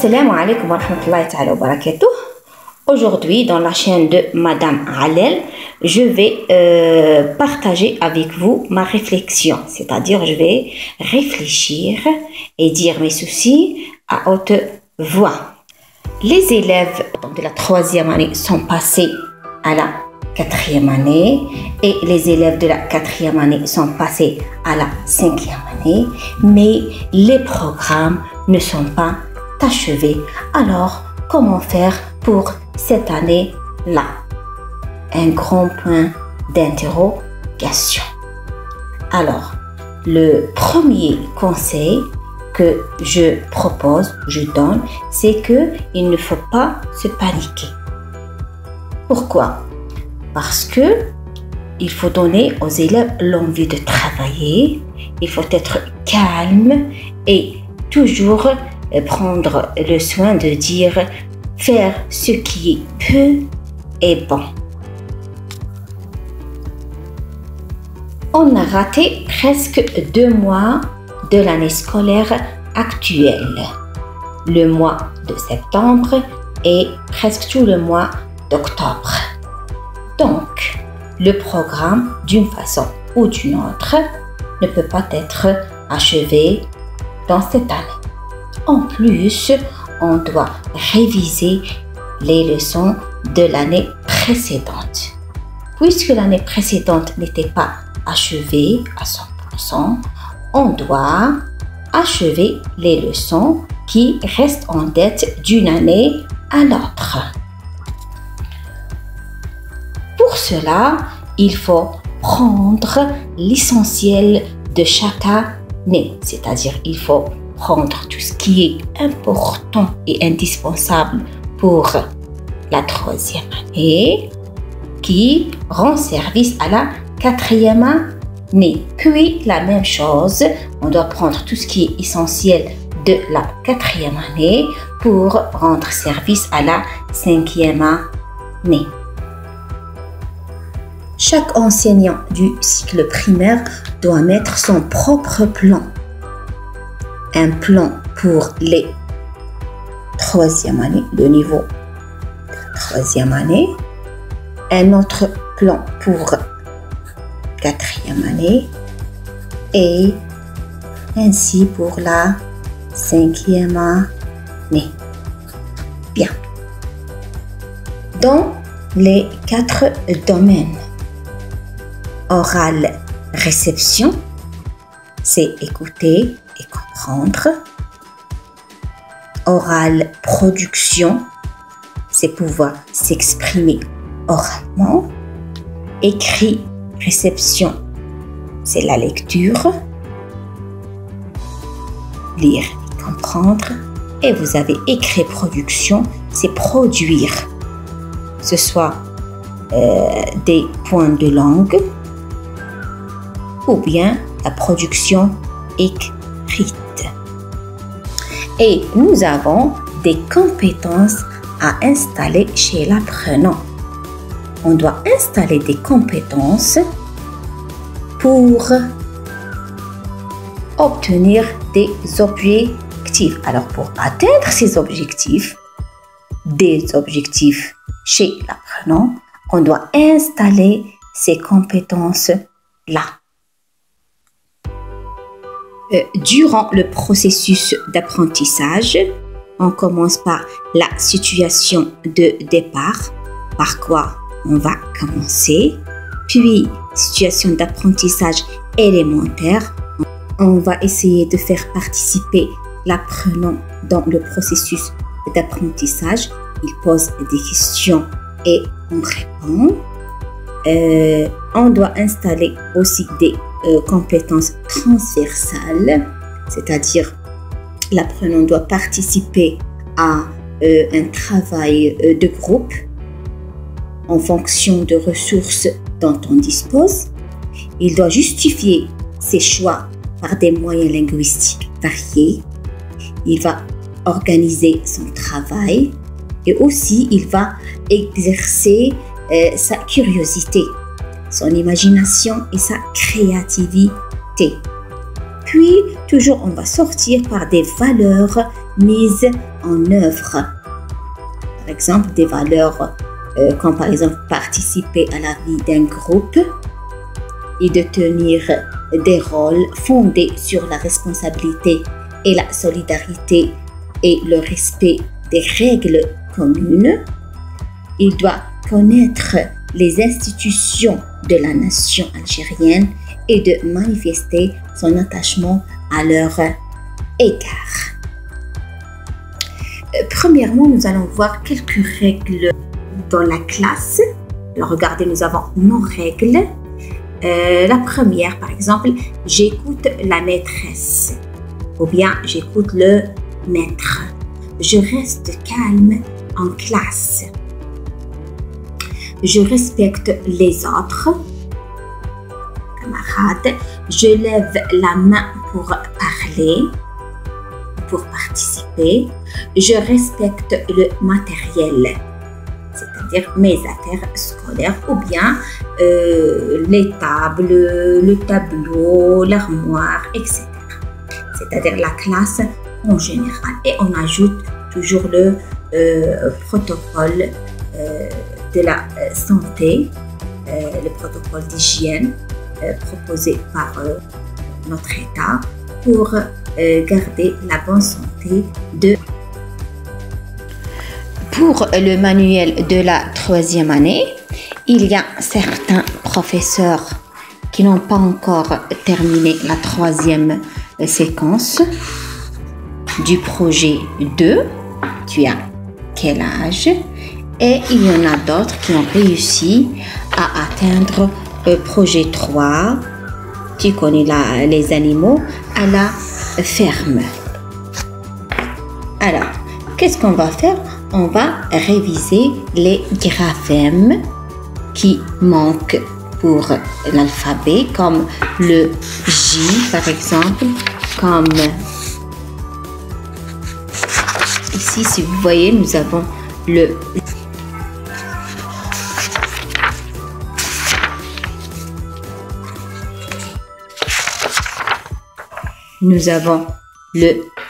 Assalamu alaikum wa rahmatullahi ta'ala wa barakatuh. Aujourd'hui, dans la chaîne de Madame Alel, je vais partager avec vous ma réflexion. C'est-à-dire, je vais réfléchir et dire mes soucis à haute voix. Les élèves de la 3e année sont passés à la 4e année et les élèves de la 4e année sont passés à la 5e année, mais les programmes ne sont pas achevés. Alors, comment faire pour cette année-là? Un grand point d'interrogation. Alors, le premier conseil que je propose, je donne, c'est qu'il ne faut pas se paniquer. Pourquoi? Parce que il faut donner aux élèves l'envie de travailler, il faut être calme et toujours prendre le soin de dire faire ce qui est peu et bon. On a raté presque 2 mois de l'année scolaire actuelle, le mois de septembre et presque tout le mois d'octobre. Donc, le programme, d'une façon ou d'une autre, ne peut pas être achevé dans cette année. En plus, on doit réviser les leçons de l'année précédente. Puisque l'année précédente n'était pas achevée à 100%, on doit achever les leçons qui restent en dette d'une année à l'autre. Pour cela, il faut prendre l'essentiel de chaque année, c'est-à-dire il faut prendre tout ce qui est important et indispensable pour la 3e année qui rend service à la 4e année. Puis la même chose, on doit prendre tout ce qui est essentiel de la 4e année pour rendre service à la 5e année. Chaque enseignant du cycle primaire doit mettre son propre plan. Un plan pour les 3e année, le niveau de 3e année. Un autre plan pour 4e année. Et ainsi pour la 5e année. Bien. Dans les 4 domaines, oral réception, c'est écouter et comprendre. Oral production, c'est pouvoir s'exprimer oralement. Écrit réception, c'est la lecture. Lire et comprendre. Et vous avez écrit production, c'est produire. Ce soit des points de langue ou bien la production écrite. Et nous avons des compétences à installer chez l'apprenant. On doit installer des compétences pour obtenir des objectifs. Alors, pour atteindre ces objectifs, des objectifs chez l'apprenant, on doit installer ces compétences-là. Durant le processus d'apprentissage, on commence par la situation de départ, par quoi on va commencer, puis situation d'apprentissage élémentaire. On va essayer de faire participer l'apprenant dans le processus d'apprentissage. Il pose des questions et on répond. On doit installer aussi des compétences transversales, c'est-à-dire l'apprenant doit participer à un travail de groupe en fonction de ressources dont on dispose. Il doit justifier ses choix par des moyens linguistiques variés. Il va organiser son travail et aussi il va exercer sa curiosité, son imagination et sa créativité. Puis, toujours, on va sortir par des valeurs mise en œuvre. Par exemple, des valeurs comme par exemple participer à la vie d'un groupe et de tenir des rôles fondés sur la responsabilité et la solidarité et le respect des règles communes. Il doit connaître les institutions de la nation algérienne et de manifester son attachement à leur égard. Premièrement, nous allons voir quelques règles dans la classe. Alors, regardez, nous avons nos règles. La première, par exemple, j'écoute la maîtresse ou bien j'écoute le maître. Je reste calme en classe. Je respecte les autres camarades. Je lève la main pour parler, pour participer. Je respecte le matériel, c'est-à-dire mes affaires scolaires ou bien les tables, le tableau, l'armoire, etc. C'est-à-dire la classe en général. Et on ajoute toujours le protocole de la santé, le protocole d'hygiène proposé par notre État pour garder la bonne santé de... Pour le manuel de la 3e année, il y a certains professeurs qui n'ont pas encore terminé la 3e séquence du projet 2. Tu as quel âge? Et il y en a d'autres qui ont réussi à atteindre le projet 3. Tu connais les animaux à la ferme. Alors, qu'est-ce qu'on va faire? On va réviser les graphèmes qui manquent pour l'alphabet, comme le J par exemple, comme ici, si vous voyez, nous avons le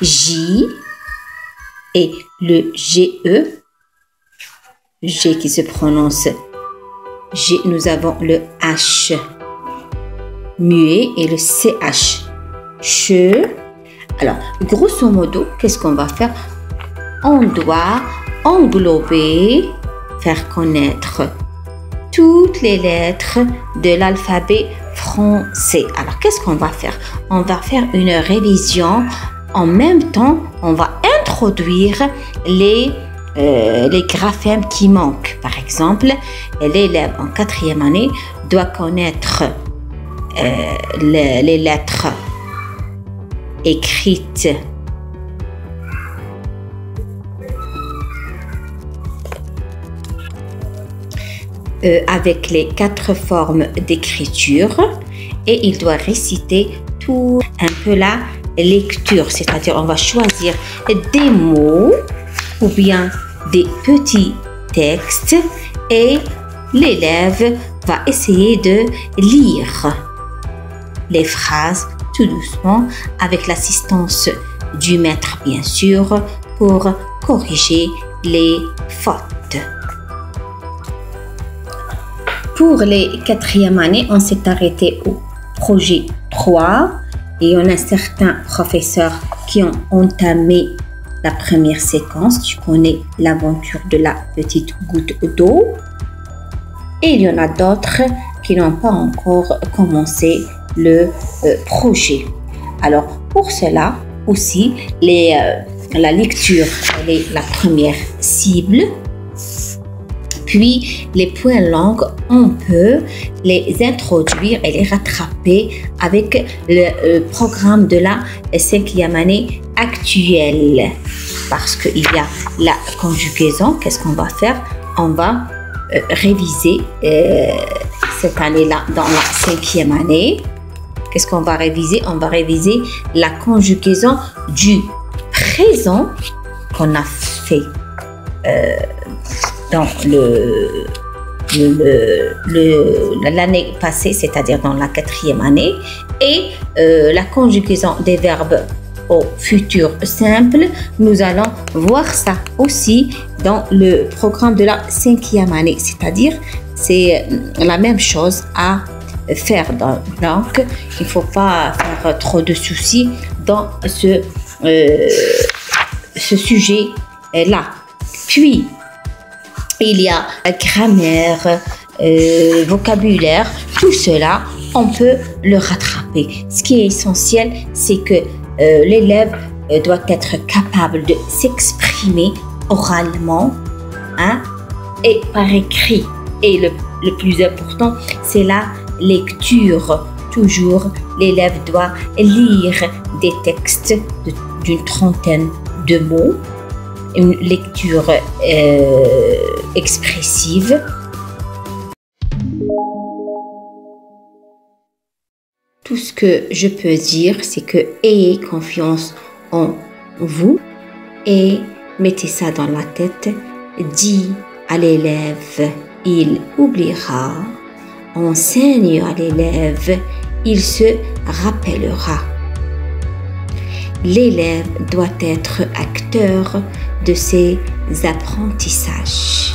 J et le GE, G qui se prononce G. Nous avons le H muet et le CH, che. Alors, grosso modo, qu'est-ce qu'on va faire? On doit englober, faire connaître toutes les lettres de l'alphabet français. Alors, qu'est-ce qu'on va faire? On va faire une révision. En même temps, on va introduire les graphèmes qui manquent. Par exemple, l'élève en 4e année doit connaître les lettres écrites avec les 4 formes d'écriture et il doit réciter tout un peu la lecture, c'est-à-dire on va choisir des mots ou bien des petits textes et l'élève va essayer de lire les phrases tout doucement avec l'assistance du maître bien sûr pour corriger les fautes. Pour les 4e années, on s'est arrêté au projet 3 et on a certains professeurs qui ont entamé la première séquence. Tu connais l'aventure de la petite goutte d'eau. Et il y en a d'autres qui n'ont pas encore commencé le projet. Alors, pour cela aussi, la lecture est la première cible. Puis, les points langues, on peut les introduire et les rattraper avec le programme de la 5e année actuelle. Parce qu'il y a la conjugaison. Qu'est-ce qu'on va faire? On va réviser cette année-là dans la 5e année. Qu'est-ce qu'on va réviser? On va réviser la conjugaison du présent qu'on a fait dans l'année passée, c'est-à-dire dans la 4e année, et la conjugaison des verbes au futur simple. Nous allons voir ça aussi dans le programme de la 5e année, c'est-à-dire c'est la même chose à faire. Donc, il ne faut pas faire trop de soucis dans ce sujet-là. Puis, il y a grammaire, vocabulaire, tout cela, on peut le rattraper. Ce qui est essentiel, c'est que l'élève doit être capable de s'exprimer oralement, hein, et par écrit. Et le plus important, c'est la lecture. Toujours, l'élève doit lire des textes d'une trentaine de mots, une lecture expressive. Tout ce que je peux dire, c'est que ayez confiance en vous et mettez ça dans la tête. Dis à l'élève, il oubliera. Enseigne à l'élève, il se rappellera. L'élève doit être acteur de ses apprentissages.